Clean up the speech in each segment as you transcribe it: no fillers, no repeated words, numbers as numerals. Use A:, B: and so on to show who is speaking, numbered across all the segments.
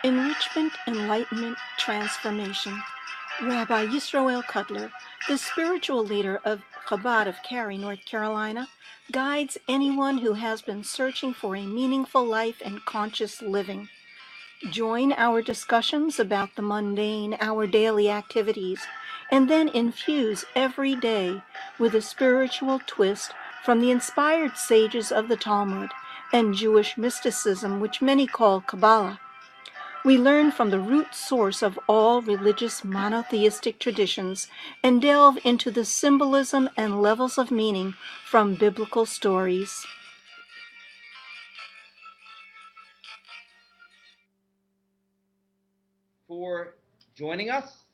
A: Enrichment, Enlightenment, Transformation. Rabbi Yisroel Cotlar, the spiritual leader of Chabad of Cary, North Carolina, guides anyone who has been searching for a meaningful life and conscious living. Join our discussions about the mundane, our daily activities, and then infuse every day with a spiritual twist from the inspired sages of the Talmud and Jewish mysticism, which many call Kabbalah. We learn from the root source of all religious monotheistic traditions and delve into the symbolism and levels of meaning from biblical stories.
B: For joining us,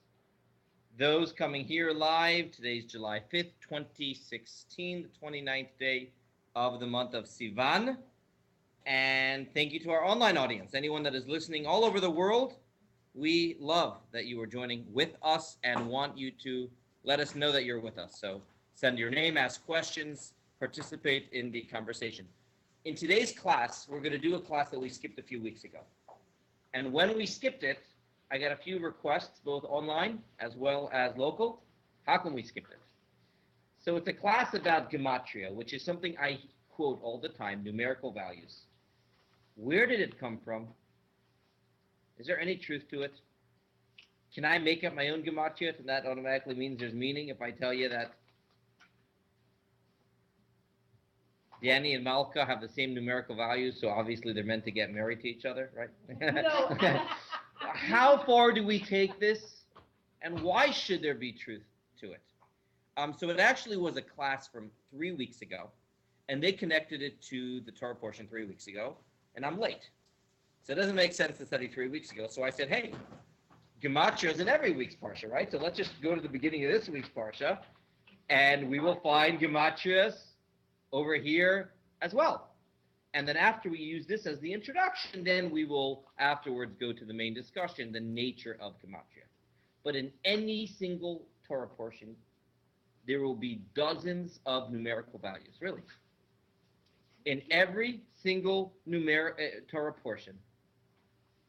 B: those coming here live, today's July 5th, 2016, the 29th day of the month of Sivan. And thank you to our online audience, anyone that is listening all over the world. We love that you are joining with us and want you to let us know that you're with us. So send your name, ask questions, participate in the conversation. In today's class, we're going to do a class that we skipped a few weeks ago. And when we skipped it, I got a few requests, both online as well as local. How come we skipped it? So it's a class about Gematria, which is something I quote all the time, numerical values. Where did it come from? Is there any truth to it? Can I make up my own Gematria, and that automatically means there's meaning if I tell you that Danny and Malka have the same numerical values, so obviously they're meant to get married to each other, right? No. How far do we take this, and why should there be truth to it? So it actually was a class from 3 weeks ago, and they connected it to the Torah portion 3 weeks ago, and I'm late. So it doesn't make sense to study 3 weeks ago. So I said, hey, Gematria is in every week's Parsha, right? So let's just go to the beginning of this week's Parsha, and we will find Gematrias over here as well. And then after we use this as the introduction, then we will afterwards go to the main discussion, the nature of Gematria. But in any single Torah portion, there will be dozens of numerical values, really. In every single Torah portion,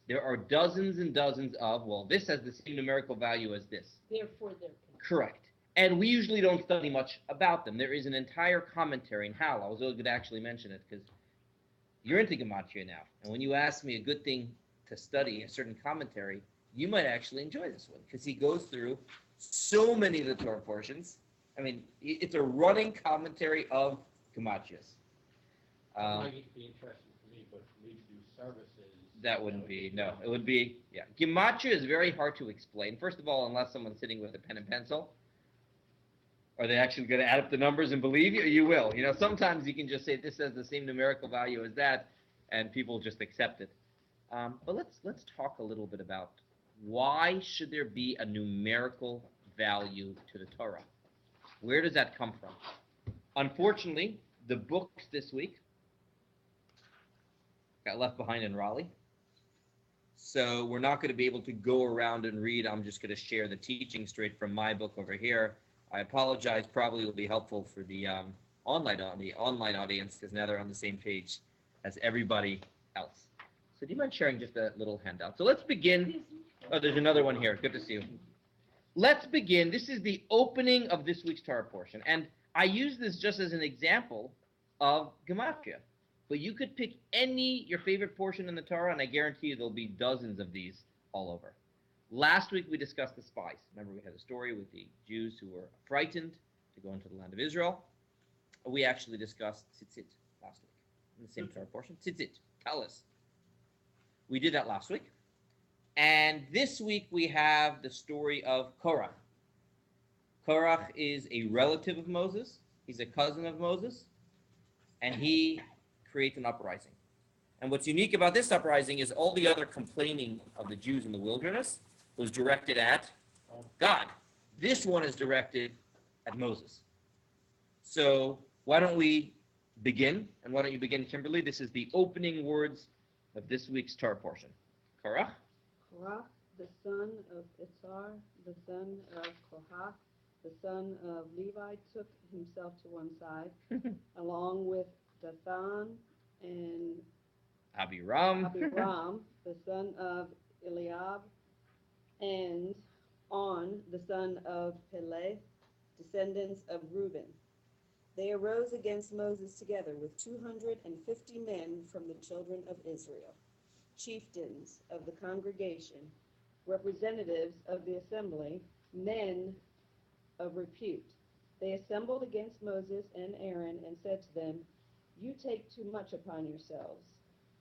B: there are dozens and dozens of, well, this has the same numerical value as this.
C: Therefore, they're
B: correct. And we usually don't study much about them. There is an entire commentary in Hal. I was always going to actually mention it because you're into Gematria now. And when you ask me a good thing to study, a certain commentary, you might actually enjoy this one because he goes through so many of the Torah portions. I mean, it's a running commentary of Gematrias.
D: Might be interesting for me, but for me to do services.
B: That wouldn't be, no. It would be, yeah. Gematria is very hard to explain. First of all, unless someone's sitting with a pen and pencil. Are they actually going to add up the numbers and believe you? You will. You know, sometimes you can just say this has the same numerical value as that, and people just accept it. But let's talk a little bit about why should there be a numerical value to the Torah? Where does that come from? Unfortunately, the books this week got left behind in Raleigh. So we're not going to be able to go around and read. I'm just going to share the teaching straight from my book over here. I apologize. Probably will be helpful for the online audience because now they're on the same page as everybody else. So do you mind sharing just a little handout? So let's begin. Oh, there's another one here. Good to see you. Let's begin. This is the opening of this week's Torah portion. And I use this just as an example of Gematria. But you could pick your favorite portion in the Torah, and I guarantee you there'll be dozens of these all over. Last week we discussed the spies. Remember we had a story with the Jews who were frightened to go into the land of Israel. We actually discussed tzitzit last week in the same Torah portion. Tzitzit, talus. We did that last week. And this week we have the story of Korach. Korach is a relative of Moses. He's a cousin of Moses. And he creates an uprising. And what's unique about this uprising is all the other complaining of the Jews in the wilderness was directed at God. This one is directed at Moses. So why don't we begin? And why don't you begin, Kimberly? This is the opening words of this week's Torah portion. Korach.
C: Korach, the son of Itzar, the son of Kohath, the son of Levi, took himself to one side, along with Dathan and
B: Abiram,
C: the son of Eliab, and On, the son of Peleh, descendants of Reuben. They arose against Moses together with 250 men from the children of Israel, chieftains of the congregation, representatives of the assembly, men of repute. They assembled against Moses and Aaron and said to them, "You take too much upon yourselves,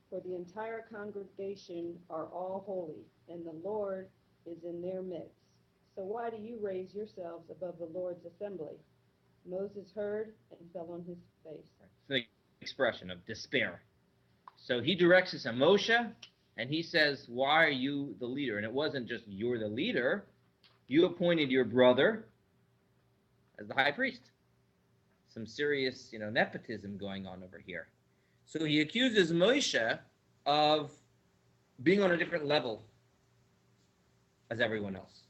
C: for the entire congregation are all holy, and the Lord is in their midst. So why do you raise yourselves above the Lord's assembly?" Moses heard and fell on his face.
B: It's the expression of despair. So he directs this on Moshe, and he says, why are you the leader? And it wasn't just you're the leader. You appointed your brother as the high priest. Some serious, nepotism going on over here. So he accuses Moshe of being on a different level as everyone else.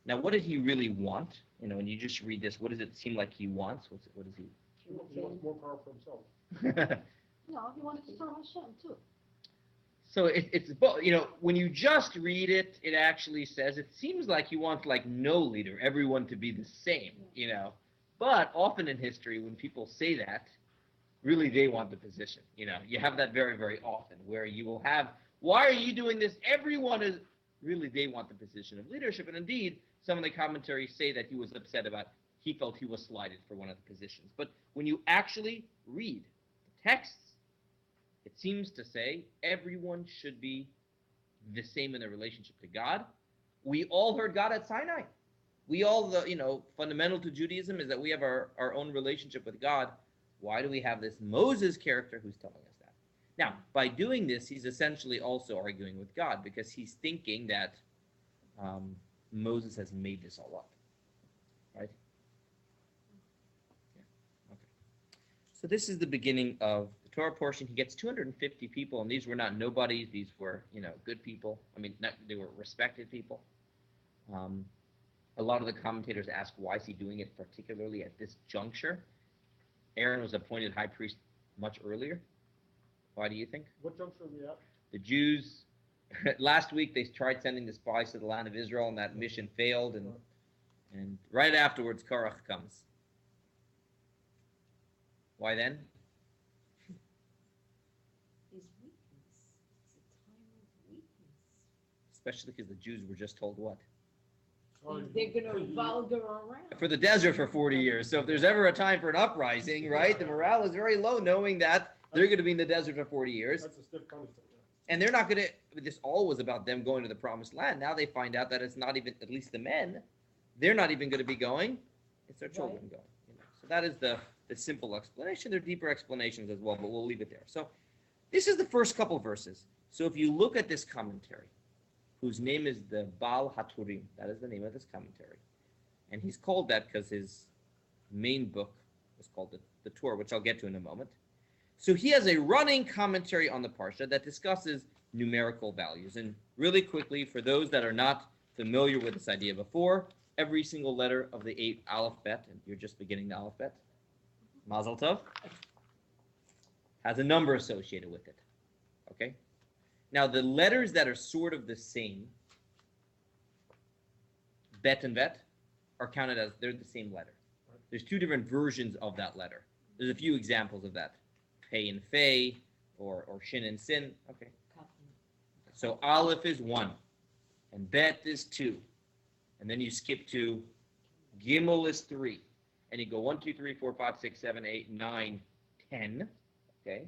B: Now, what did he really want? When you just read this, what does it seem like he wants? What is he?
D: He wants more power for himself.
E: No, he wanted to serve Hashem too.
B: So it's when you just read it, it actually says it seems like he wants like no leader, everyone to be the same, But often in history, when people say that, really they want the position. You have that very, very often where you will have, why are you doing this? Everyone is really they want the position of leadership, and indeed some of the commentaries say that he was upset about he felt he was slighted for one of the positions. But when you actually read the texts, it seems to say everyone should be the same in their relationship to God. We all heard God at Sinai. We all, fundamental to Judaism is that we have our own relationship with God. Why do we have this Moses character who's telling us that? Now, by doing this, he's essentially also arguing with God because he's thinking that Moses has made this all up, right? Yeah. Okay. So this is the beginning of the Torah portion. He gets 250 people, and these were not nobodies. These were, good people. They were respected people. A lot of the commentators ask, why is he doing it particularly at this juncture? Aaron was appointed high priest much earlier. Why do you think?
D: What juncture are we at?
B: The Jews, last week they tried sending the spies to the land of Israel, and that mission failed, and right afterwards Korach comes. Why then?
E: His weakness. It's a time of weakness.
B: Especially because the Jews were just told what?
E: They're going to vulgar around.
B: For the desert for 40 years. So if there's ever a time for an uprising, right, the morale is very low knowing that they're going to be in the desert for 40 years.
D: That's a stiff punishment.
B: And they're not going to, this all was about them going to the promised land. Now they find out that it's not even, at least the men, they're not even going to be going. It's their children going. So that is the simple explanation. There are deeper explanations as well, but we'll leave it there. So this is the first couple verses. So if you look at this commentary, whose name is the Baal HaTurim, that is the name of this commentary. And he's called that because his main book was called the Torah, which I'll get to in a moment. So he has a running commentary on the Parsha that discusses numerical values. And really quickly, for those that are not familiar with this idea before, every single letter of the 8 Aleph Bet, and you're just beginning the Aleph Bet, Mazel Tov, has a number associated with it. Okay? Now, the letters that are sort of the same, Bet and Bet, are counted as they're the same letter. There's two different versions of that letter. There's a few examples of that. Pei and Fei, or Shin and Sin. Okay. So Aleph is 1, and Bet is 2. And then you skip to Gimel is 3. And you go 1, 2, 3, 4, 5, 6, 7, 8, 9, 10. Okay.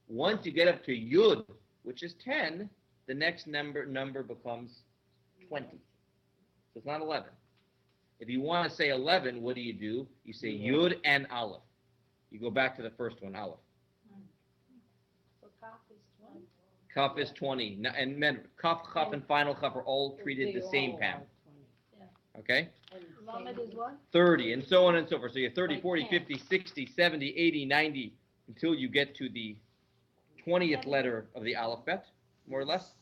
B: Once you get up to Yud, which is 10, the next number becomes 20. So it's not 11. If you want to say 11, what do? You say Yud and Aleph. You go back to the first one, Aleph.
E: So Kaf is 20.
B: Kaf is 20. And remember, Kaf, Chaf, and final Chaf are all treated the same, Pam. Okay?
E: Lamed is what?
B: 30, and so on and so forth. So you have 30, 40, 50, 60, 70, 80, 90, until you get to the 20th letter of the Aleph Bet, more or less.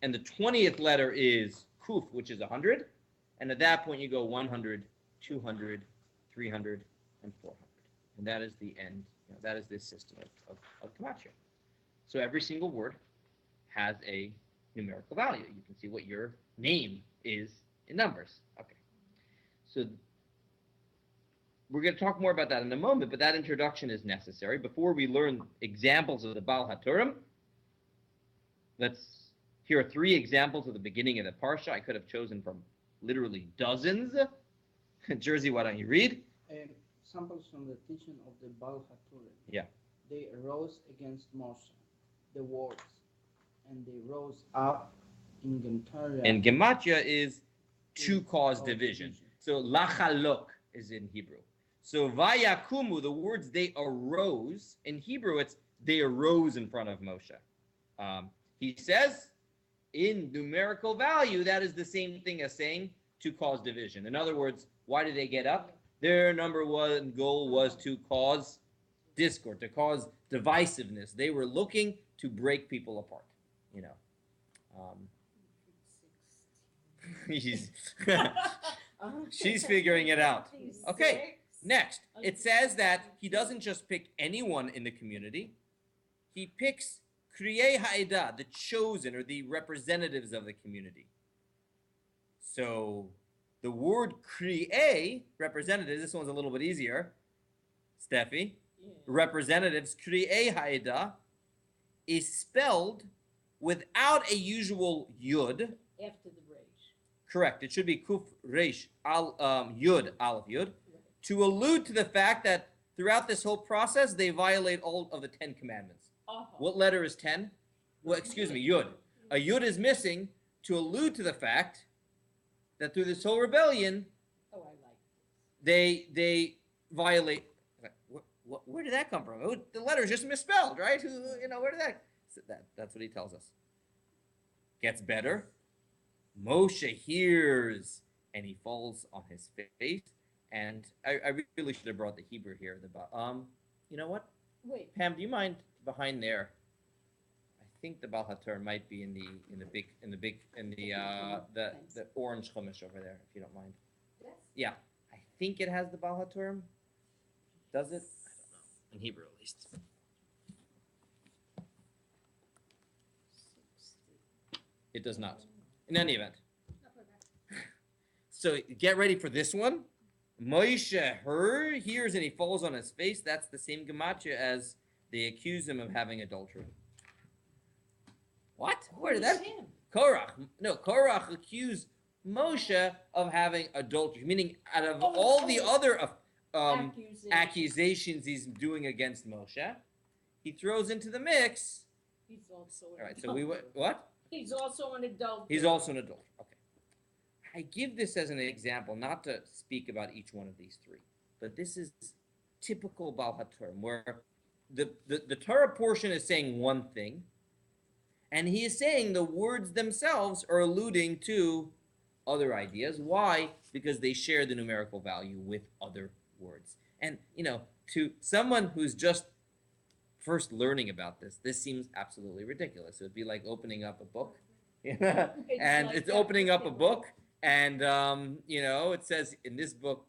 B: And the 20th letter is Kuf, which is 100. And at that point, you go 100, 200, 300, and 400. And that is the end. That is this system of Gematria. So every single word has a numerical value. You can see what your name is in numbers. Okay. So we're going to talk more about that in a moment, but that introduction is necessary. Before we learn examples of the Baal HaTurim, here are 3 examples of the beginning of the Parsha. I could have chosen from literally dozens. Jersey, why don't you read?
F: Samples from the teaching of the Baal HaTurim.
B: Yeah.
F: They arose against Moshe, the words, and they rose up in Gematria.
B: And Gematria is to cause division. So lachalok is in Hebrew. So vayakumu, the words they arose, in Hebrew it's they arose in front of Moshe. He says in numerical value, that is the same thing as saying to cause division. In other words, why did they get up? Their number 1 goal was to cause discord, to cause divisiveness. They were looking to break people apart, you know. She's figuring it out. Okay, next. It says that he doesn't just pick anyone in the community. He picks Krieh ha'edah, the chosen or the representatives of the community. So the word Krieh, representatives, this one's a little bit easier. Steffi, representatives, Krieh ha'edah, is spelled without a usual yud.
E: After the resh.
B: Correct. It should be kuf resh yud aleph yud, to allude to the fact that throughout this whole process they violate all of the 10 commandments. What letter is 10? Well, excuse me, yud. A yud is missing to allude to the fact that through this whole rebellion,
E: Oh, I like this.
B: they violate. Where did that come from? The letter is just misspelled, right? Where did that? That's what he tells us. Gets better. Moshe hears and he falls on his face. And I really should have brought the Hebrew here. You know what?
E: Wait.
B: Pam, do you mind behind there? I think the Baal HaTurim might be in the orange chumash over there, if you don't mind.
E: Yes.
B: Yeah, I think it has the Baal HaTurim. Does it? I don't know. In Hebrew, at least. It does not. In any event. So get ready for this one. Moshe hears and he falls on his face. That's the same gematria as they accuse him of having adultery. What? Where did that? Korach. No, Korach accused Moshe of having adultery, meaning out of all the other accusations he's doing against Moshe, he throws into the mix.
E: He's also
B: All right, so what?
E: He's also an adult.
B: He's also an adult. Okay. I give this as an example, not to speak about each one of these 3, but this is typical Baal HaTurim, where the Torah portion is saying one thing, and he is saying the words themselves are alluding to other ideas. Why? Because they share the numerical value with other words. And, to someone who's just first learning about this seems absolutely ridiculous. It would be like opening up a book. And
E: like
B: it's
E: that.
B: opening up a book, and, it says in this book,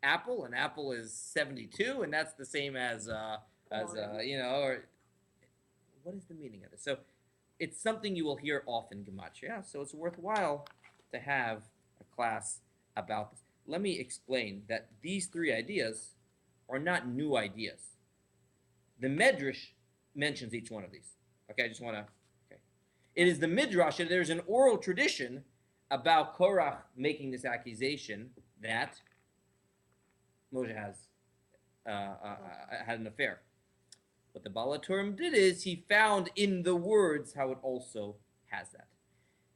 B: apple, and apple is 72, and that's the same as or what is the meaning of this? So it's something you will hear often, Gematria. So it's worthwhile to have a class about this. Let me explain that these 3 ideas are not new ideas. The Medrash mentions each one of these. Okay, I just want to. Okay, it is the Midrash. There's an oral tradition about Korach making this accusation that Moshe has had an affair. What the Baal HaTurim did is he found in the words how it also has that.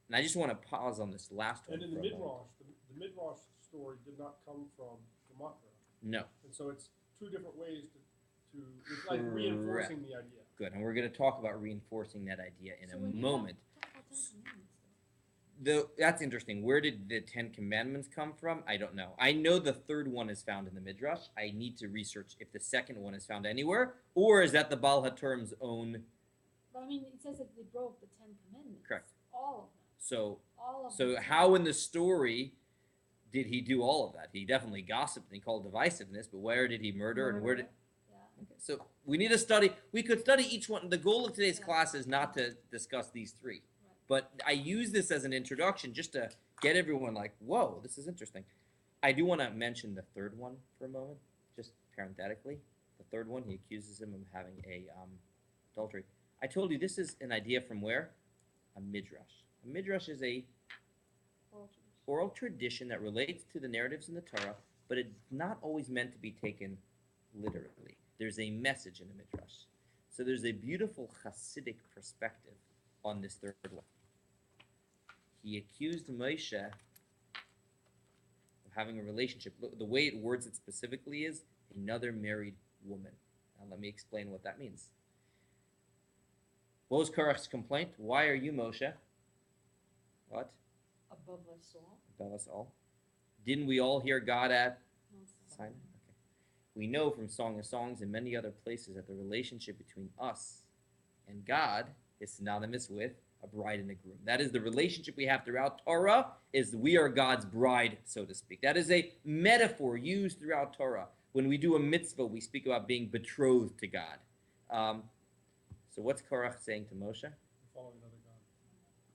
B: And I just want to pause on this last one.
D: And in the Midrash, the Midrash story did not come from Gematria.
B: No.
D: And so it's 2 different ways to it's like reinforcing the idea.
B: Good, and we're going to talk about reinforcing that idea in a moment. That's interesting. Where did the 10 Commandments come from? I don't know. I know the 3rd one is found in the Midrash. I need to research if the 2nd one is found anywhere, or is that the Baal HaTurim's own?
E: But I mean, it says that they broke the 10 Commandments.
B: Correct.
E: All of them.
B: So,
E: All of
B: so
E: them.
B: how in the story did he do all of that? He definitely gossiped and he called divisiveness, but where did he murder and where did?
E: Yeah.
B: Okay, so we need to study. We could study each one. The goal of today's class is not to discuss these 3.
E: Right.
B: But I use this as an introduction just to get everyone like, whoa, this is interesting. I do want to mention the third one for a moment, just parenthetically. The third one, he accuses him of having a adultery. I told you this is an idea from where? A midrash. A midrash is a oral tradition that relates to the narratives in the Torah, but it's not always meant to be taken literally. There's a message in a midrash. So there's a beautiful Hasidic perspective on this third one. He accused Moshe of having a relationship. The way it words it specifically is another married woman. Now let me explain what that means. What was Korach's complaint? Why are you, Moshe? What?
E: Above us all.
B: Above us all. Didn't we all hear God at Sinai? Okay. We know from Song of Songs and many other places that the relationship between us and God is synonymous with a bride and a groom. That is the relationship we have throughout Torah, is we are God's bride, so to speak. That is a metaphor used throughout Torah. When we do a mitzvah, we speak about being betrothed to God. So what's Korach saying to Moshe?
D: Following another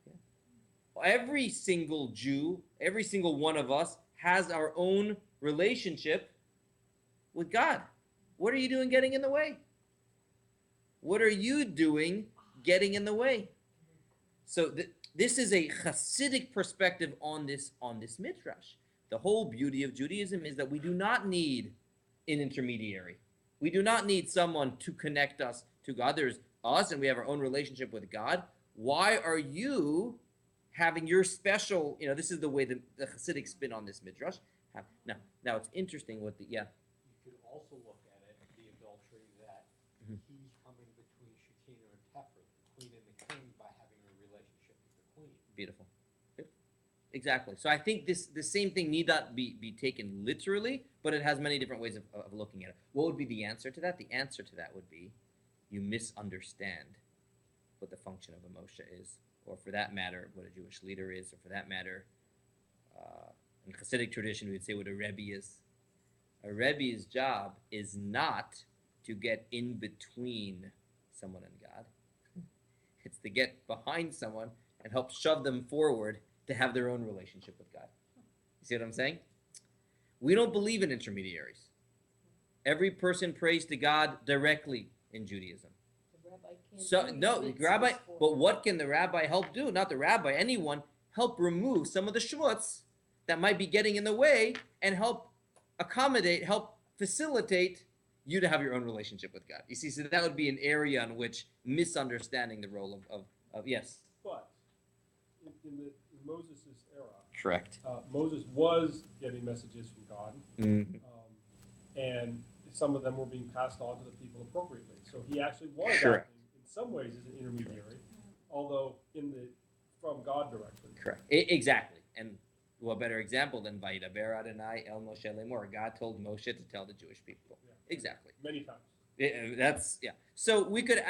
D: God.
B: Every single Jew, every single one of us has our own relationship with God. What are you doing getting in the way? What are you doing getting in the way? So this is a Hasidic perspective on this midrash. The whole beauty of Judaism is that we do not need an intermediary. We do not need someone to connect us to God. There's us, and we have our own relationship with God. Why are you having your special, this is the way the Hasidic spin on this midrash. Now it's interesting what
G: You could also look at it, the adultery, that he's coming between Shekinah and Tefer, the queen and the king, by having a relationship with the queen.
B: Beautiful. Exactly. So I think the same thing need not be taken literally, but it has many different ways of looking at it. What would be the answer to that? The answer to that would be you misunderstand what the function of a Moshe is, or for that matter, what a Jewish leader is, or for that matter, in Hasidic tradition, we'd say what a Rebbe is. A Rebbe's job is not to get in between someone and God. It's to get behind someone and help shove them forward to have their own relationship with God. You see what I'm saying? We don't believe in intermediaries. Every person prays to God directly in Judaism.
E: The rabbi can't
B: So
E: do
B: no,
E: the
B: the rabbi.
E: mitzvahs for
B: But
E: him.
B: what can the rabbi help do? Not the rabbi. Anyone help remove some of the schmutz that might be getting in the way, and help accommodate, help facilitate you to have your own relationship with God. You see, so that would be an area in which misunderstanding the role of yes.
D: But in Moses' era,
B: Correct.
D: Moses was getting messages from God, and some of them were being passed on to the people appropriately. So he actually was
B: Correct.
D: acting in some ways as an intermediary, although from God directly.
B: Correct. Exactly. And what better example than Vayidaber Adonai El Moshe Lemor? God told Moshe to tell the Jewish people.
D: Yeah.
B: Exactly.
D: Many times.
B: That's yeah. So we could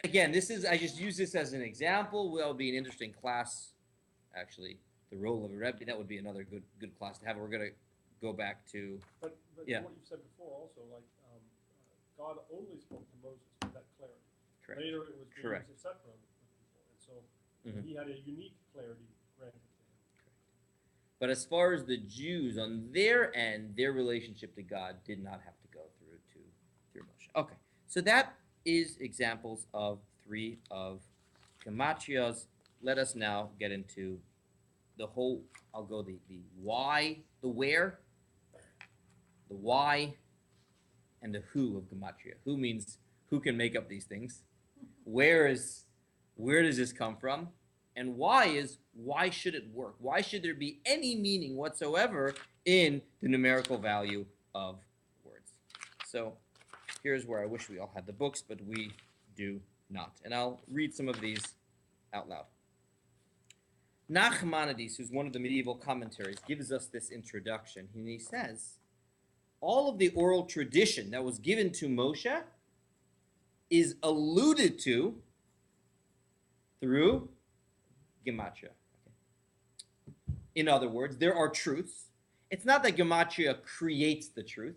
B: again. I just use this as an example. Will be an interesting class. Actually, the role of a Rebbe, that would be another good class to have. We're gonna go back to
D: But
B: Yeah.
D: what you've said before also, like God only spoke to Moses with that clarity.
B: correct.
D: Later it was being
B: Correct.
D: et cetera with people, and so
B: Mhm.
D: he had a unique clarity granted to him.
B: But as far as the Jews on their end, their relationship to God did not have to go through Moshe. Okay, so that is examples of 3 of Gematrias. Let us now get into the whole. I'll go the why, the where, the why, and the who of Gematria. Who means who can make up these things. Where does this come from? And why should it work? Why should there be any meaning whatsoever in the numerical value of words? So here's where I wish we all had the books, but we do not. And I'll read some of these out loud. Nachmanides, who's one of the medieval commentaries, gives us this introduction. And he says, all of the oral tradition that was given to Moshe is alluded to through Gematria. Okay. In other words, there are truths. It's not that Gematria creates the truth.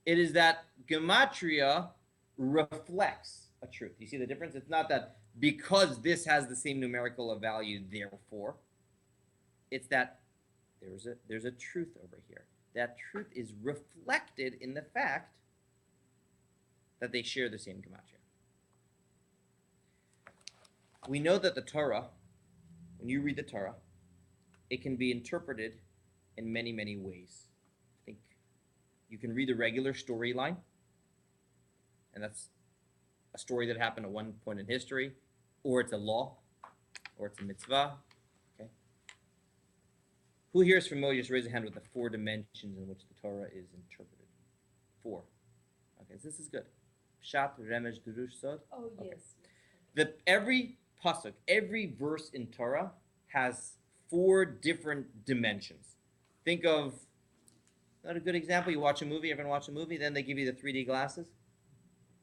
B: It is that Gematria reflects a truth. You see the difference? It's not that because this has the same numerical value, therefore. It's that there's a truth over here. That truth is reflected in the fact that they share the same gematria. We know that the Torah, when you read the Torah, it can be interpreted in many, many ways. I think you can read the regular storyline, and that's a story that happened at one point in history, or it's a law, or it's a mitzvah. Okay. Who here is familiar? Just raise a hand with the 4 dimensions in which the Torah is interpreted. 4. Okay, so this is good. Pshat, Remesh, Durush, Sod.
E: Oh,
B: Okay.
E: yes.
B: Every pasuk, every verse in Torah has 4 different dimensions. Think of, not a good example, you watch a movie, everyone watch a movie, then they give you the 3D glasses.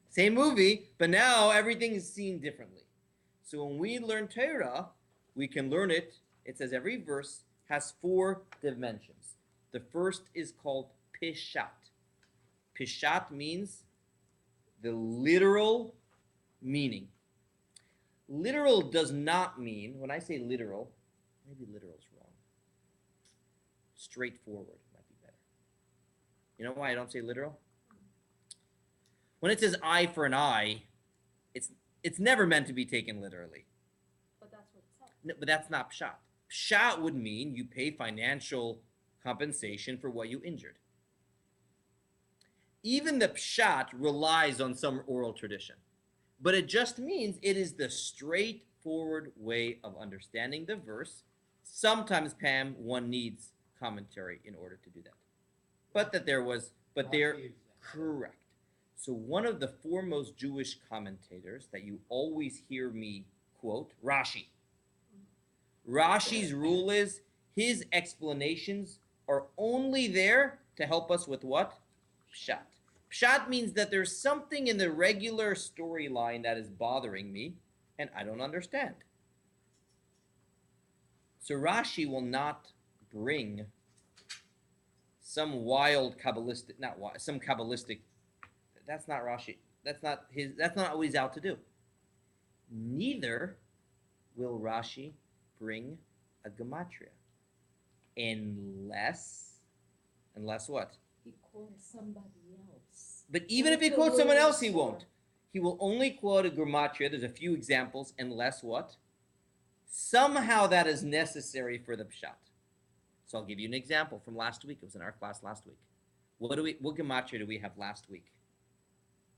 B: Same movie, but now everything is seen differently. So when we learn Torah, we can learn it. It says every verse has 4 dimensions. The first is called Pishat. Pishat means the literal meaning. Literal does not mean, when I say literal, maybe literal is wrong. Straightforward might be better. You know why I don't say literal? When it says eye for an eye, it's never meant to be taken literally.
E: But that's what it says.
B: No, but that's not pshat. Pshat would mean you pay financial compensation for what you injured. Even the pshat relies on some oral tradition. But it just means it is the straightforward way of understanding the verse. Sometimes, Pam, one needs commentary in order to do that. They're correct. So one of the foremost Jewish commentators that you always hear me quote, Rashi. Rashi's rule is his explanations are only there to help us with what? Pshat. Pshat means that there's something in the regular storyline that is bothering me, and I don't understand. So Rashi will not bring some wild Kabbalistic, some Kabbalistic. That's not Rashi. That's not what he's out to do. Neither will Rashi bring a gematria, unless what?
E: He quotes somebody else.
B: But even if he quotes someone else, he won't. He will only quote a gematria. There's a few examples, unless what? Somehow that is necessary for the pshat. So I'll give you an example from last week. It was in our class last week. What gematria do we have last week?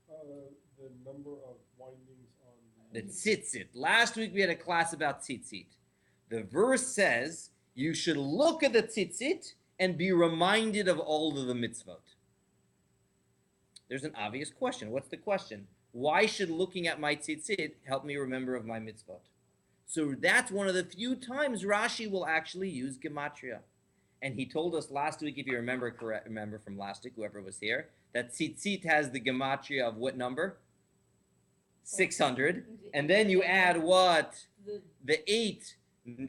D: The number of windings on
B: The tzitzit. Last week we had a class about tzitzit. The verse says you should look at the tzitzit and be reminded of all of the mitzvot. There's an obvious question. What's the question? Why should looking at my tzitzit help me remember of my mitzvot? So that's one of the few times Rashi will actually use gematria. And he told us last week, if you remember from last week, whoever was here, that tzitzit has the gematria of what number? 600. And then you add what? The 8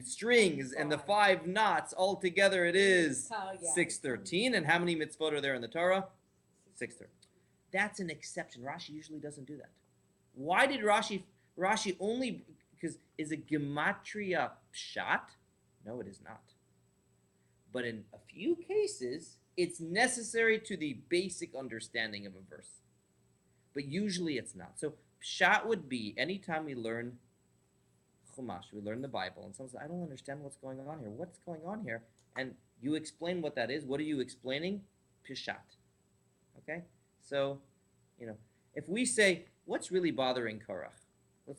B: strings and the 5 knots. All together it is 613. And how many mitzvot are there in the Torah? 613. That's an exception. Rashi usually doesn't do that. Why did Rashi only, because is a gematria pshat? No, it is not. But in a few cases, it's necessary to the basic understanding of a verse. But usually it's not. So pshat would be anytime we learn Chumash, we learn the Bible, and someone says, I don't understand what's going on here. What's going on here? And you explain what that is. What are you explaining? Pshat. Okay? So, if we say, what's really bothering Korach?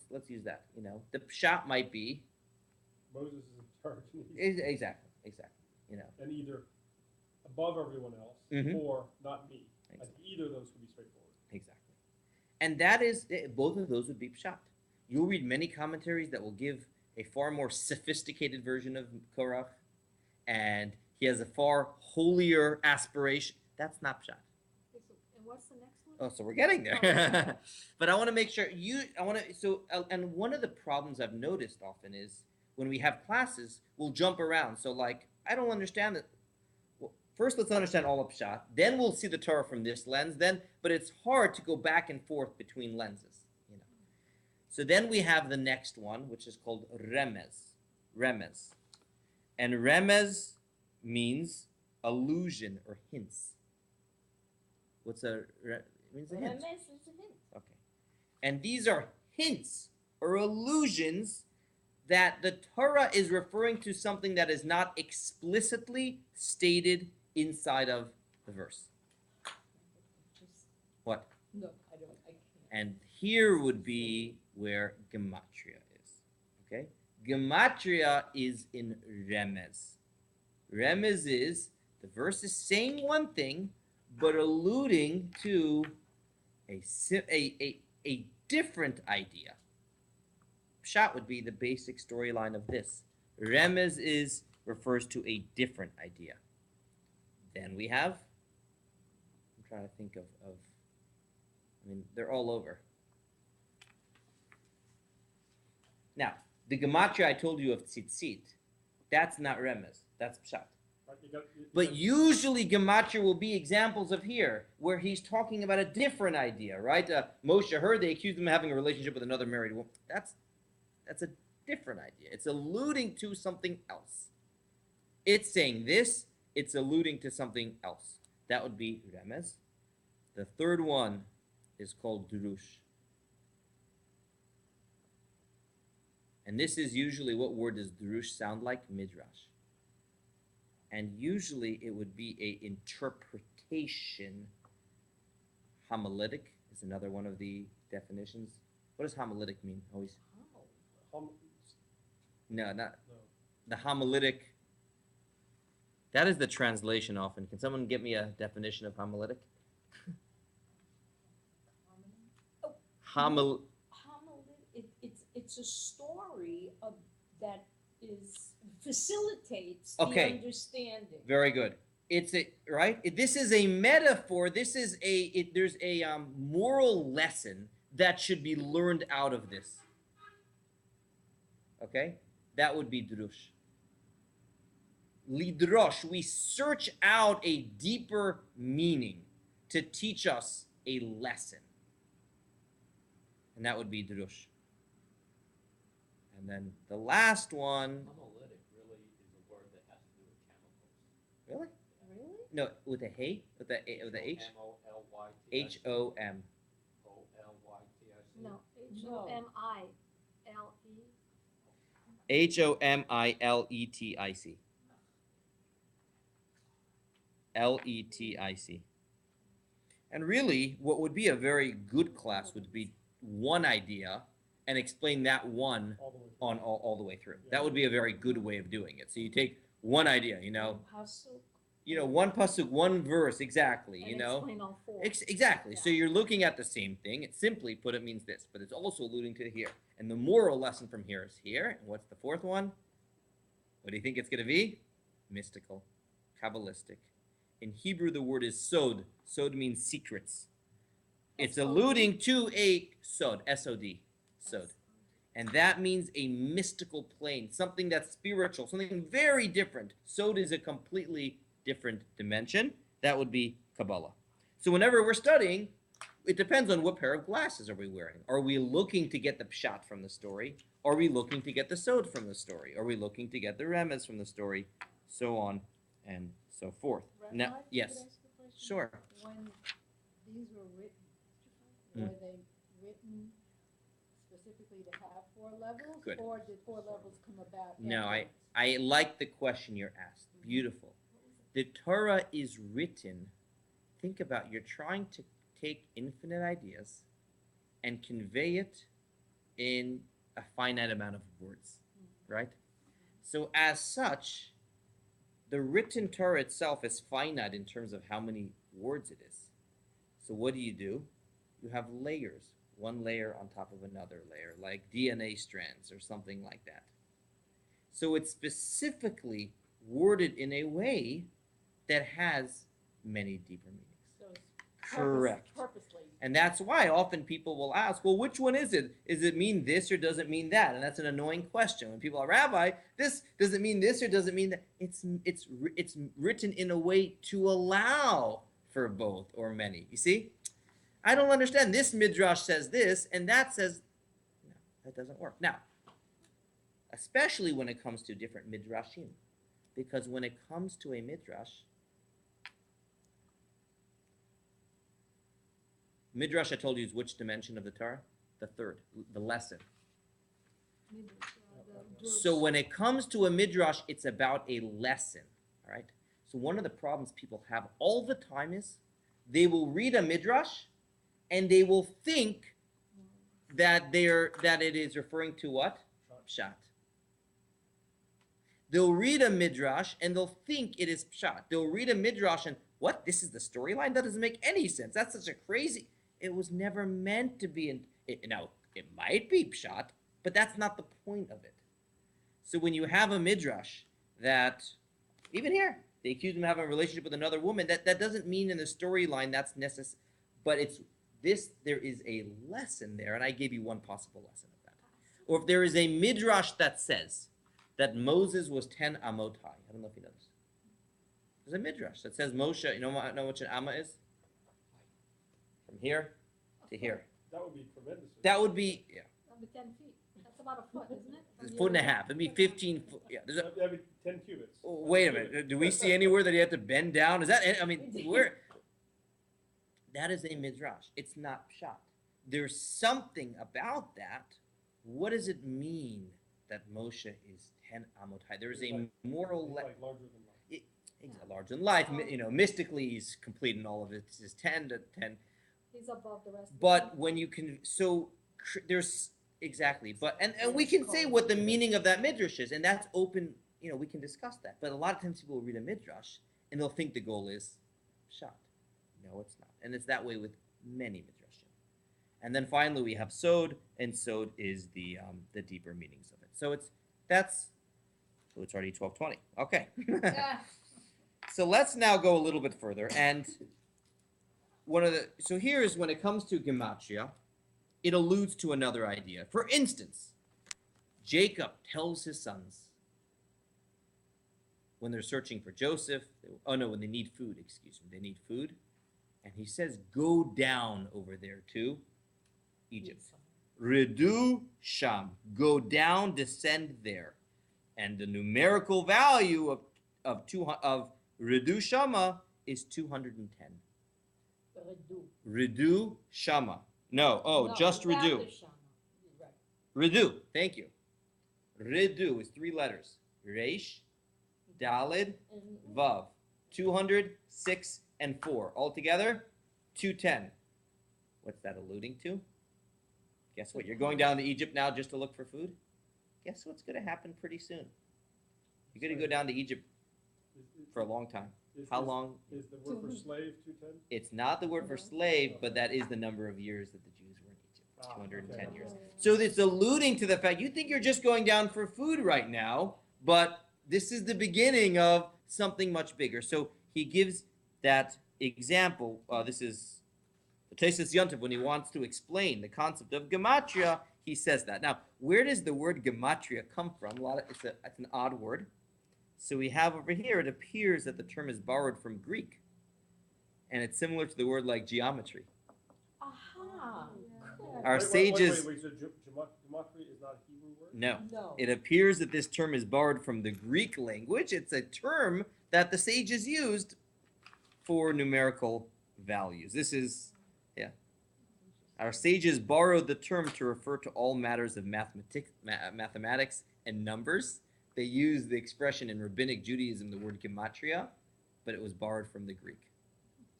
B: Let's use that. The pshat might be
D: Moses is in charge.
B: exactly.
D: And either above everyone else or not me.
B: Exactly.
D: Like either of those could be straightforward.
B: Exactly. And that is, both of those would be pshat. You'll read many commentaries that will give a far more sophisticated version of Korach, and he has a far holier aspiration. That's not pshat.
E: Okay, and what's the next one?
B: Oh, so we're getting there. But I want to make sure and one of the problems I've noticed often is when we have classes, we'll jump around. So I don't understand it. Well, first, let's understand all of pshat. Then we'll see the Torah from this lens. But it's hard to go back and forth between lenses. So then we have the next one, which is called remez. Remez. And remez means allusion or hints. What's a it means a hint.
E: Remez is a hint.
B: Okay. And these are hints or allusions that the Torah is referring to something that is not explicitly stated inside of the verse.
E: Just,
B: What?
E: no, I can't.
B: And here would be where Gematria is. Okay? Gematria is in Remez. Remez is the verse is saying one thing, but alluding to a different idea. Pshat would be the basic storyline of this. Remez refers to a different idea. Then we have, I'm trying to think of I mean, they're all over. Now, the gematria I told you of tzitzit, that's not remez, that's pshat. But usually gematria will be examples of here, where he's talking about a different idea, right? Moshe heard they accused him of having a relationship with another married woman. That's a different idea. It's alluding to something else. It's saying this, it's alluding to something else. That would be remez. The third one is called drush. And this is usually, what word does drush sound like? Midrash. And usually it would be a interpretation. Homiletic is another one of the definitions. What does homiletic mean? Always. No, not the homiletic. That is the translation often. Can someone get me a definition of homiletic?
E: It's a story of that facilitates
B: Okay.
E: the understanding.
B: Very good. It's a right. This is a metaphor. This is there's a moral lesson that should be learned out of this. Okay, that would be drush. Lidrosh, we search out a deeper meaning to teach us a lesson. And that would be drush. And then the last one.
G: Homiletic really is a word that has to do with chemicals.
B: Really?
E: Really?
B: No, with a hey, with the H.
G: H-O-L-Y-T-I-C.
B: H-O-M.
G: O-L-Y-T-I-C.
A: No,
E: No.
A: H-O-M-I-L-E.
B: H-O-M-I-L-E-T-I-C. L-E-T-I-C. And really, what would be a very good class would be one idea and explain that one on all the way through. That would be a very good way of doing it. So you take one idea, one pasuk, one verse, exactly,
A: And explain all four.
B: Exactly. So you're looking at the same thing. It simply put, it means this, but it's also alluding to here. And the moral lesson from here is here. And what's the fourth one? What do you think it's going to be? Mystical, Kabbalistic. In Hebrew, the word is sod. Sod means secrets. It's alluding to a sod, S-O-D, sod. And that means a mystical plane, something that's spiritual, something very different. Sod is a completely different dimension. That would be Kabbalah. So whenever we're studying, it depends on what pair of glasses are we wearing. Are we looking to get the pshat from the story? Are we looking to get the sod from the story? Are we looking to get the remez from the story? So on and so forth.
A: Rabbi,
B: Now, yes.
A: could I ask a question?
B: Sure.
A: When these were written,
B: Mm.
A: were they written specifically to have 4 levels?
B: Good.
A: Or did 4 levels come about?
B: No,
A: afterwards?
B: I like the question you're asked. Beautiful. The Torah is written. Think about, you're trying to take infinite ideas and convey it in a finite amount of words, right? So as such, the written Torah itself is finite in terms of how many words it is. So what do? You have layers, one layer on top of another layer, like DNA strands or something like that. So it's specifically worded in a way that has many deeper meanings.
A: So it's
B: Correct.
A: Purposely.
B: And that's why often people will ask, well, which one is it? Does it mean this or does it mean that? And that's an annoying question. When people are, Rabbi, this, does it mean this or does it mean that? It's written in a way to allow for both or many. You see? I don't understand. This midrash says this and that says, no. That doesn't work. Now, especially when it comes to different midrashim, because when it comes to a midrash I told you is which dimension of the Torah? The third, the lesson. So when it comes to a midrash, it's about a lesson, all right? So one of the problems people have all the time is they will read a midrash and they will think that it is referring to what? Pshat. They'll read a midrash and they'll think it is pshat. They'll read a midrash and what? This is the storyline? That doesn't make any sense. That's such a crazy. It was never meant to be. Now it might be pshat, but that's not the point of it. So when you have a midrash that, even here, they accuse him of having a relationship with another woman, that doesn't mean in the storyline that's necessary. But it's this. There is a lesson there, and I gave you one possible lesson of that. Or if there is a midrash that says that Moses was 10 amot high. I don't know if you know this. There's a midrash that says Moshe, you know what an amma is? From here to here.
D: That would be tremendous.
B: That would be, yeah.
E: That'd be 10 feet. That's about a foot, isn't it?
B: It's a foot and a half. It'd be 15 foot. Yeah.
D: That'd be 10 cubits.
B: Wait a minute. Do we see anywhere that he had to bend down? Is that, I mean, that is a midrash. It's not pshat. There's something about that. What does it mean that Moshe is 10 amot high? There is a moral...
D: Like larger than life.
B: He's larger than life. Mystically, he's complete in all of it. He's 10 to 10.
E: He's above the rest.
B: But when you can... So there's... Exactly. But and we can say what the meaning of that midrash is, and that's open... we can discuss that. But a lot of times people will read a midrash, and they'll think the goal is pshat. No, it's not. And it's that way with many midrashim. And then finally we have sod, and sod is the deeper meanings of it. So it's already 12:20. Okay. So let's now go a little bit further. And so here is when it comes to Gematria, it alludes to another idea. For instance, Jacob tells his sons when they're searching for Joseph, when they need food, they need food. And he says, go down over there to Egypt. Redu Sham. Go down, descend there. And the numerical value of Redu Shama is 210. Redu Shama. No, just Redu. Redu, thank you. Redu is 3 letters. Reish, Dalid, Vav. 200, 6, and 4. Altogether, 210. What's that alluding to? Guess what? You're going down to Egypt now just to look for food? Guess what's going to happen pretty soon? You're going to go down to Egypt for a long time. How long?
D: Is the word for slave 210?
B: It's not the word for slave, but that is the number of years that the Jews were in Egypt. 210 years. So it's alluding to the fact you think you're just going down for food right now, but this is the beginning of something much bigger. So he gives that example. This is the Tesis Yontiv when he wants to explain the concept of Gematria. He says that. Now, where does the word Gematria come from? It's an odd word. So we have over here, it appears that the term is borrowed from Greek. And it's similar to the word like geometry.
E: Aha.
B: Our sages...
D: Wait, so gematria is not a Hebrew word?
B: No. It appears that this term is borrowed from the Greek language. It's a term that the sages used for numerical values. This is, Our sages borrowed the term to refer to all matters of mathematics and numbers. They used the expression in Rabbinic Judaism, the word gematria, but it was borrowed from the Greek.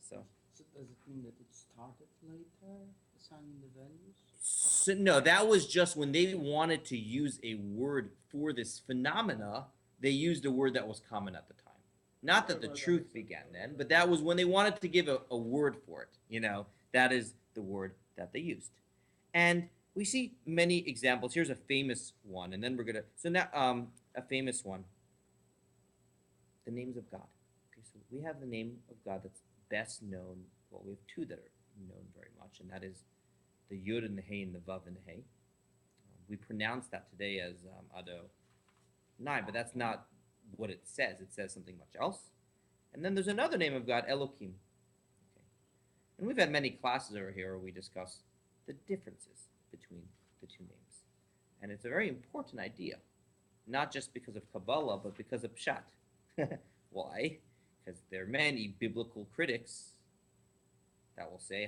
B: So
F: does it mean that it started later, assigning the values?
B: So, no, that was just when they wanted to use a word for this phenomena, they used a word that was common at the time. Not that the truth began then, but that was when they wanted to give a word for it. That is the word that they used. And we see many examples. Here's a famous one, and then we're going to... So now, a famous one. The names of God. Okay, so we have the name of God that's best known. Well, we have 2 that are known very much, and that is the Yud and the Hey and the Vav and the Hey. We pronounce that today as Adonai, but that's not what it says. It says something much else. And then there's another name of God, Elohim. Okay. And we've had many classes over here where we discuss the differences between the 2 names. And it's a very important idea, not just because of Kabbalah, but because of Pshat. Why? Because there are many biblical critics that will say,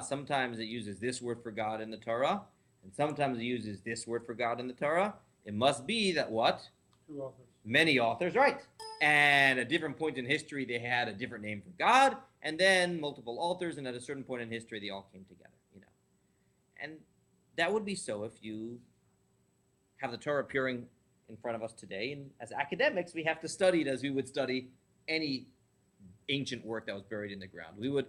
B: sometimes it uses this word for God in the Torah, and sometimes it uses this word for God in the Torah. It must be that what?
D: Two authors.
B: Many authors, right. And at different points in history, they had a different name for God, and then multiple authors, and at a certain point in history, they all came together, And that would be so if you have the Torah appearing in front of us today, and as academics, we have to study it as we would study any ancient work that was buried in the ground. We would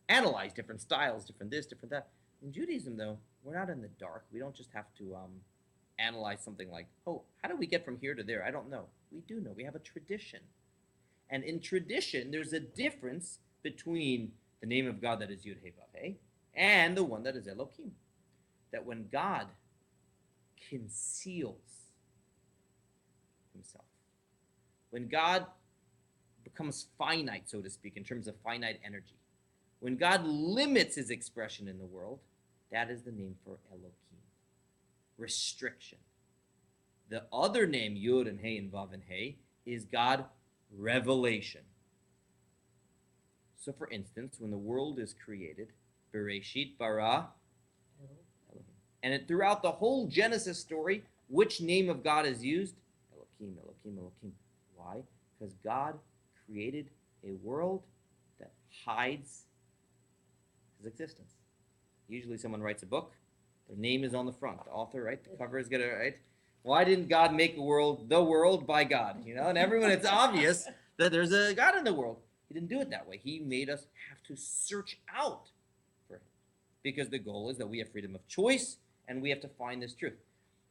B: analyze different styles, different this, different that. In Judaism, though, we're not in the dark. We don't just have to analyze something like, how do we get from here to there? I don't know. We do know. We have a tradition. And in tradition, there's a difference between the name of God that is Yud He Vav He and the one that is Elohim. That when God conceals himself, when God becomes finite, so to speak, in terms of finite energy, when God limits his expression in the world, that is the name for Elohim. Restriction. The other name, Yud and He and Vav and He, is God revelation. So for instance, when the world is created, Bereshit bara Elohim. And throughout the whole Genesis story, which name of God is used? Elohim, Elohim, Elohim. Why? Because God created a world that hides his existence. Usually someone writes a book, their name is on the front, the author, right? The cover is gonna, right? Why didn't God make the world by God? And everyone, it's obvious that there's a God in the world. He didn't do it that way. He made us have to search out for him. Because the goal is that we have freedom of choice and we have to find this truth.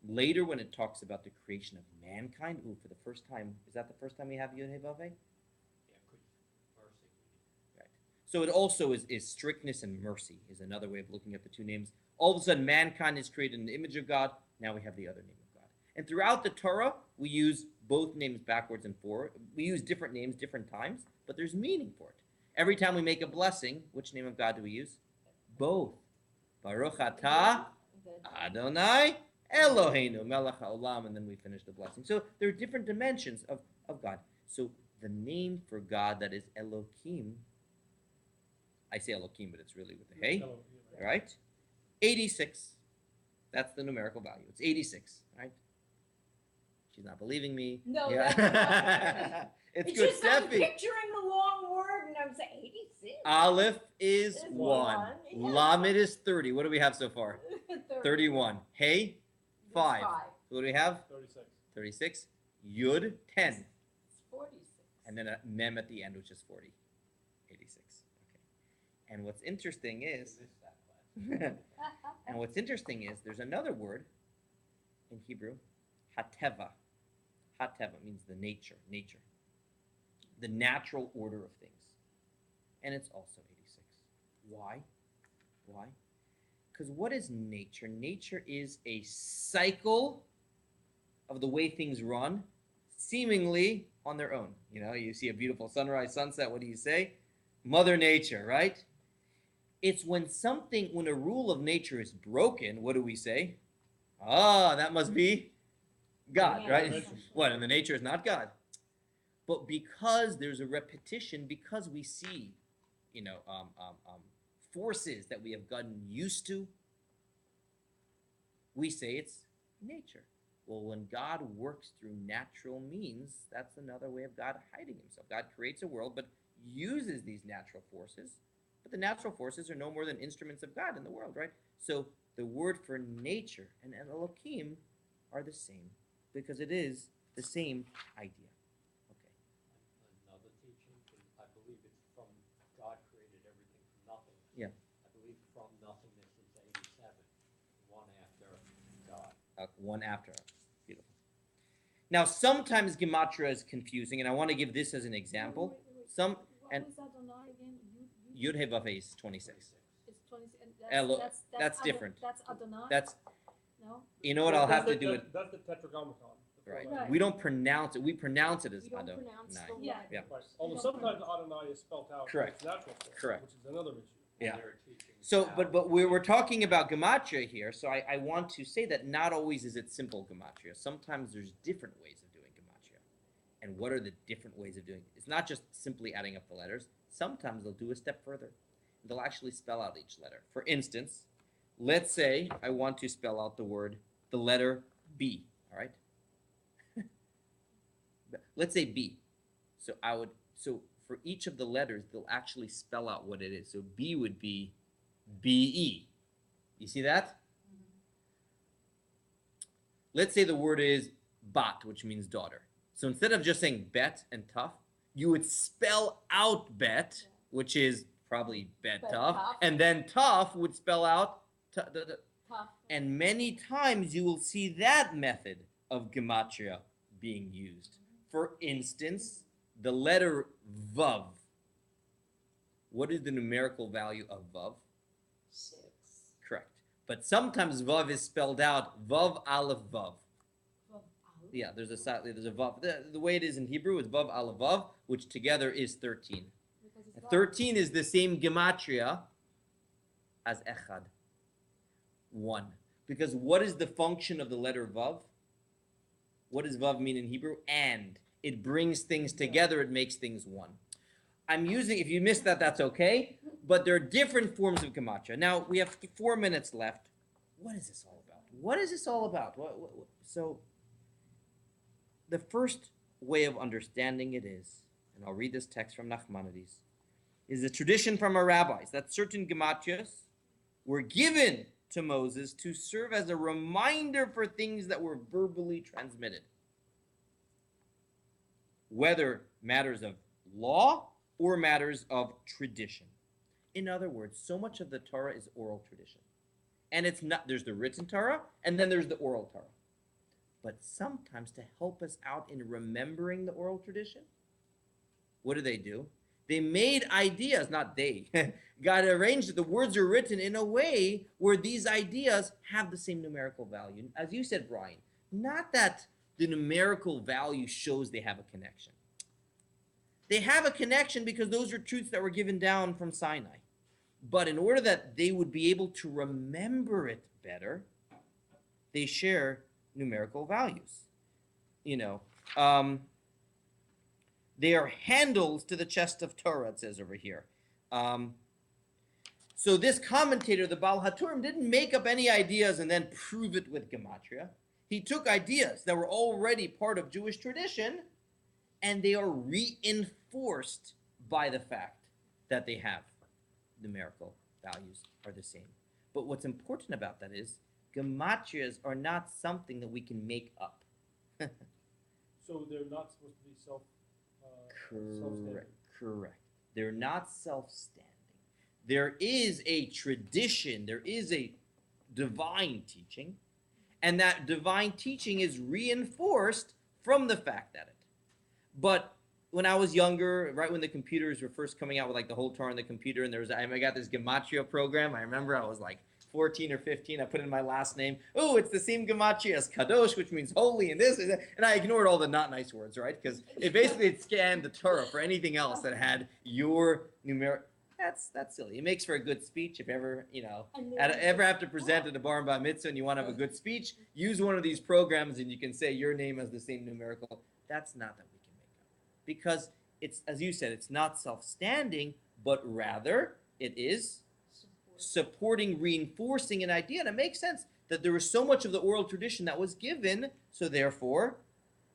B: Later, when it talks about the creation of mankind, for the first time, is that the first time we have Yud He Vav He?
G: Yeah, mercy.
B: Right. So it also is strictness and mercy is another way of looking at the two names. All of a sudden, mankind is created in the image of God. Now we have the other name of God. And throughout the Torah, we use both names backwards and forward. We use different names different times, but there's meaning for it. Every time we make a blessing, which name of God do we use? Both. Baruch atah Adonai Eloheinu melech haolam, and then we finish the blessing. So there are different dimensions of God. So the name for God that is Elohim, I say Elohim, but it's really with the Hey, right? 86. That's the numerical value. It's 86, right? She's not believing me.
E: No,
B: yeah.
E: that's
B: It's
E: it's
B: good,
E: just I'm
B: Steffi.
E: picturing the long word, and I'm saying 86.
B: Aleph is
E: Is
B: 1.
E: one, yeah.
B: Lamed is 30. What do we have so far? 31. Hey, 5.
E: Five.
B: So what do we have?
D: 36.
B: 36. Yud, 10.
E: It's 46.
B: And then a mem at the end, which is 40. 86. Okay. And what's interesting
G: I
B: is,
G: missed that class.
B: there's another word in Hebrew, hateva. Hateva means the nature, the natural order of things. And it's also 86. Why? Because what is nature? Nature is a cycle of the way things run, seemingly on their own. You see a beautiful sunrise, sunset, what do you say? Mother Nature, right? It's when a rule of nature is broken, what do we say? That must be God, right?
D: Yeah.
B: What, and the nature is not God. But because there's a repetition, because we see, forces that we have gotten used to, we say it's nature. Well, when God works through natural means, that's another way of God hiding himself. God creates a world, but uses these natural forces. But the natural forces are no more than instruments of God in the world, right? So the word for nature and Elohim are the same, because it is the same idea. Okay.
G: Another teaching, I believe it's from God created everything from nothing.
B: Yeah.
G: I believe from nothingness is 87, one after God.
B: One after. Beautiful. Now, sometimes Gematria is confusing, and I want to give this as an example.
E: What was Adonai again?
B: Yud He Vav He is 26.
E: It's 20.
B: That's different.
E: That's Adonai.
B: That's,
E: No.
B: you know what, I'll have to do it.
D: That's the tetragrammaton.
B: Right.
E: Right.
B: We don't pronounce it. We pronounce it as
E: We don't
B: Adonai.
E: pronounce the
B: Yeah.
E: letter.
B: Yeah.
D: Right. Although sometimes Adonai is spelled out
B: Correct.
D: in its natural form,
B: Correct.
D: which is another issue.
B: Yeah.
G: they're teaching
B: So,
G: now.
B: but we're talking about gematria here, so I want to say that not always is it simple gematria. Sometimes there's different ways of doing gematria. And what are the different ways of doing it? It's not just simply adding up the letters. Sometimes they'll do a step further. They'll actually spell out each letter. For instance, let's say I want to spell out the letter B, all right? Let's say B. So for each of the letters, they'll actually spell out what it is. So B would be B-E. You see that? Let's say the word is bat, which means daughter. So instead of just saying bet and tough, you would spell out bet, which is probably bet tough, and then tough would spell out tough. And many times you will see that method of gematria being used. For instance, the letter vav. What is the numerical value of vav?
E: 6.
B: Correct. But sometimes vav is spelled out vav aleph vav. Yeah, there's a vav. The way it is in Hebrew is vav aleph vav, which together is 13. 13 is the same gematria as echad. 1. Because what is the function of the letter vav? What does vav mean in Hebrew? And. It brings things together. It makes things one. I'm using, if you missed that, that's okay. But there are different forms of gematria. Now, we have 4 minutes left. What is this all about? What is this all about? So, the first way of understanding it is, and I'll read this text from Nachmanides, is a tradition from our rabbis that certain gematrias were given to Moses to serve as a reminder for things that were verbally transmitted, whether matters of law or matters of tradition. In other words, so much of the Torah is oral tradition. And it's not, there's the written Torah, and then there's the oral Torah. But sometimes to help us out in remembering the oral tradition, what do? They made ideas, not they, God arranged that the words are written in a way where these ideas have the same numerical value. As you said, Brian, not that the numerical value shows they have a connection. They have a connection because those are truths that were given down from Sinai. But in order that they would be able to remember it better, they share numerical values. They are handles to the chest of Torah, it says over here. So this commentator, the Baal HaTurim, didn't make up any ideas and then prove it with gematria. He took ideas that were already part of Jewish tradition, and they are reinforced by the fact that they have numerical values are the same. But what's important about that is gematrias are not something that we can make up.
D: So they're not supposed to be self-standing.
B: Correct. They're not self-standing. There is a tradition, there is a divine teaching, and that divine teaching is reinforced from the fact that it. But when I was younger, right when the computers were first coming out with like the whole Torah on the computer, and I got this gematria program. I remember I was like 14 or 15. I put in my last name. Oh, it's the same gematria as kadosh, which means holy, and this, and I ignored all the not nice words, right? Because it scanned the Torah for anything else that had your numeric. That's silly. It makes for a good speech if ever ever have to present at a bar and bar mitzvah and you want to have a good speech. Use one of these programs and you can say your name has the same numerical. That's not that we can make up, because it's, as you said, it's not self-standing, but rather it is supporting, reinforcing an idea. And it makes sense that there was so much of the oral tradition that was given, so therefore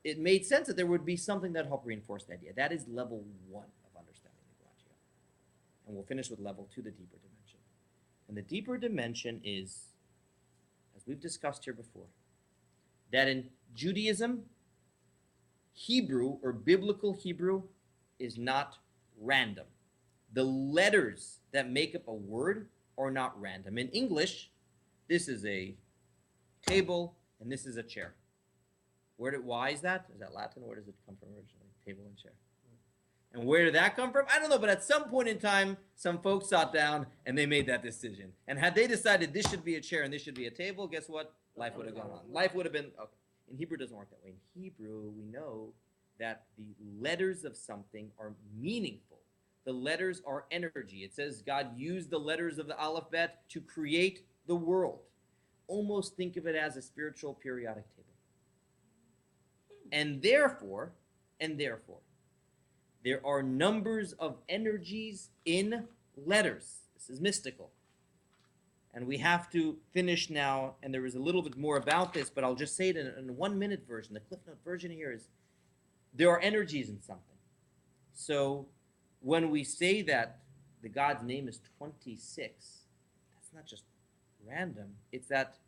B: it made sense that there would be something that helped reinforce the idea. That is level 1 of understanding the Gematria. And we'll finish with level 2, the deeper dimension. And the deeper dimension is, as we've discussed here before, that in Judaism, Hebrew or biblical Hebrew is not random. The letters that make up a word are not random. In English, this is a table and this is a chair. Why is that? Is that Latin? Where does it come from originally? Table and chair. And where did that come from? I don't know, but at some point in time, some folks sat down and they made that decision. And had they decided this should be a chair and this should be a table, guess what? Life would have gone on. Life would have been, okay. In Hebrew, it doesn't work that way. In Hebrew, we know that the letters of something are meaningful The letters are energy. It says God used the letters of the Aleph Bet to create the world. Almost think of it as a spiritual periodic table. And therefore, there are numbers of energies in letters. This is mystical. And we have to finish now, and there is a little bit more about this, but I'll just say it in a 1-minute version. The Cliff Note version here is, there are energies in something. So when we say that the God's name is 26, that's not just random. It's that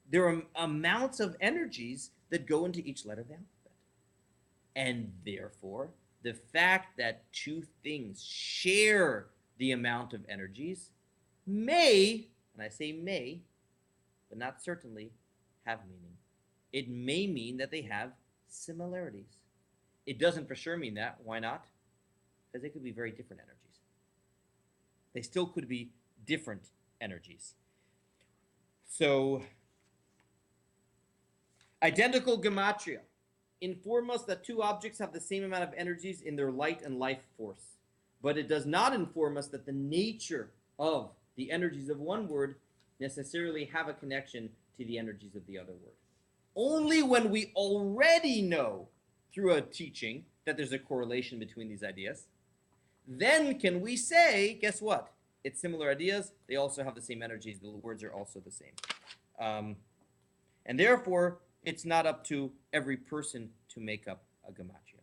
B: there are amounts of energies that go into each letter of the alphabet. And therefore, the fact that two things share the amount of energies may, and I say may, but not certainly, have meaning. It may mean that they have similarities. It doesn't for sure mean that. Why not? Because they could be very different energies. They still could be different energies. So, identical gematria inform us that two objects have the same amount of energies in their light and life force. But it does not inform us that the nature of the energies of one word necessarily have a connection to the energies of the other word. Only when we already know through a teaching that there's a correlation between these ideas, then can we say, guess what? It's similar ideas. They also have the same energies. The words are also the same. And therefore, it's not up to every person to make up a gematria.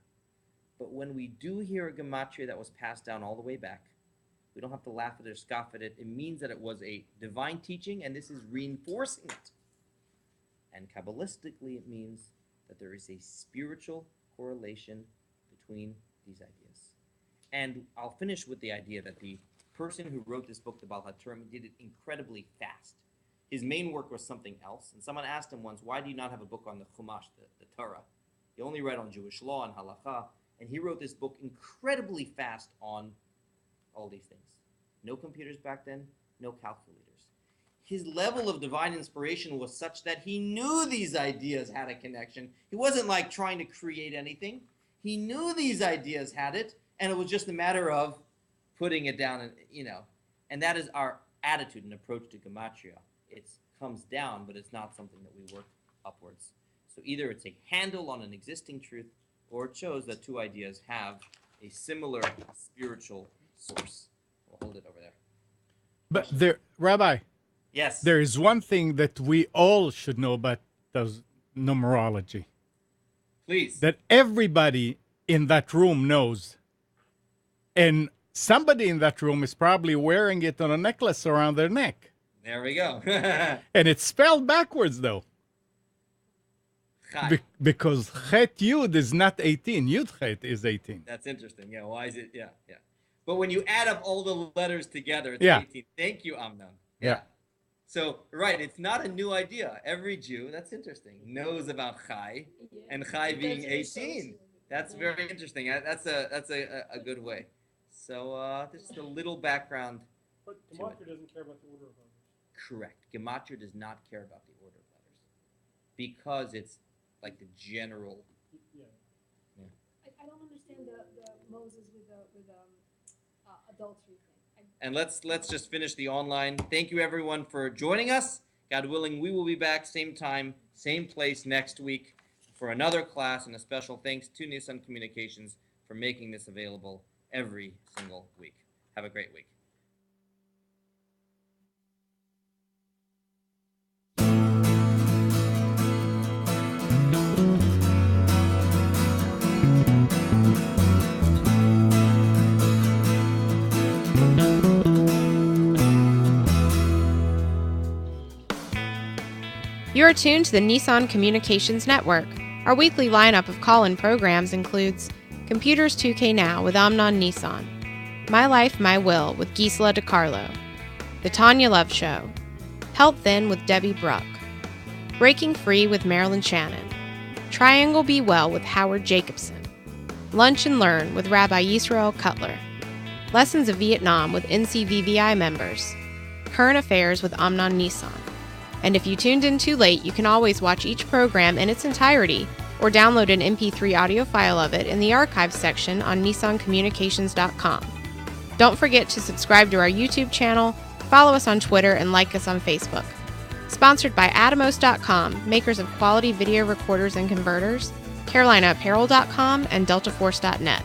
B: But when we do hear a gematria that was passed down all the way back, we don't have to laugh at it or scoff at it. It means that it was a divine teaching, and this is reinforcing it. And Kabbalistically, it means that there is a spiritual correlation between these ideas. And I'll finish with the idea that the person who wrote this book, the Baal HaTurim, did it incredibly fast. His main work was something else. And someone asked him once, why do you not have a book on the Chumash, the Torah? He only read on Jewish law and halakha. And he wrote this book incredibly fast on all these things. No computers back then, no calculators. His level of divine inspiration was such that he knew these ideas had a connection. He wasn't like trying to create anything. He knew these ideas had it, and it was just a matter of putting it down, and that is our attitude and approach to gematria. It comes down, but it's not something that we work upwards. So either it's a handle on an existing truth, or it shows that two ideas have a similar spiritual source. We'll hold it over there.
H: But there, Rabbi,
B: Yes.
H: there is one thing that we all should know about those numerology,
B: Please.
H: that everybody in that room knows. And somebody in that room is probably wearing it on a necklace around their neck.
B: There we go.
H: And it's spelled backwards, though.
B: Chai.
H: Because Chet Yud is not 18. Yud Chet is 18.
B: That's interesting. Yeah, why is it? Yeah. But when you add up all the letters together, it's
H: Yeah.
B: 18. Thank you, Amnon.
H: Yeah.
B: So, right, it's not a new idea. Every Jew, that's interesting, knows about Chai, and Chai being 18. That's very interesting. That's a good way. So, this is a little background.
D: But Gematria doesn't care about the order of letters.
B: Correct. Gematria does not care about the order of letters because it's like the general.
D: Yeah.
E: I don't understand the Moses with adultery thing.
B: And let's just finish the online. Thank you everyone for joining us. God willing, we will be back same time, same place next week for another class, and a special thanks to Nissan Communications for making this available every single week. Have a great week.
I: You are tuned to the Nissan Communications Network. Our weekly lineup of call-in programs includes Computers 2K Now with Amnon Nissan, My Life, My Will with Gisela DiCarlo, The Tanya Love Show, Health Then with Debbie Bruck, Breaking Free with Marilyn Shannon, Triangle Be Well with Howard Jacobson, Lunch and Learn with Rabbi Yisroel Cotlar, Lessons of Vietnam with NCVVI members, Current Affairs with Amnon Nissan. And if you tuned in too late, you can always watch each program in its entirety or download an MP3 audio file of it in the archives section on nissancommunications.com. Don't forget to subscribe to our YouTube channel, follow us on Twitter, and like us on Facebook. Sponsored by Atomos.com, makers of quality video recorders and converters, CarolinaApparel.com, and DeltaForce.net.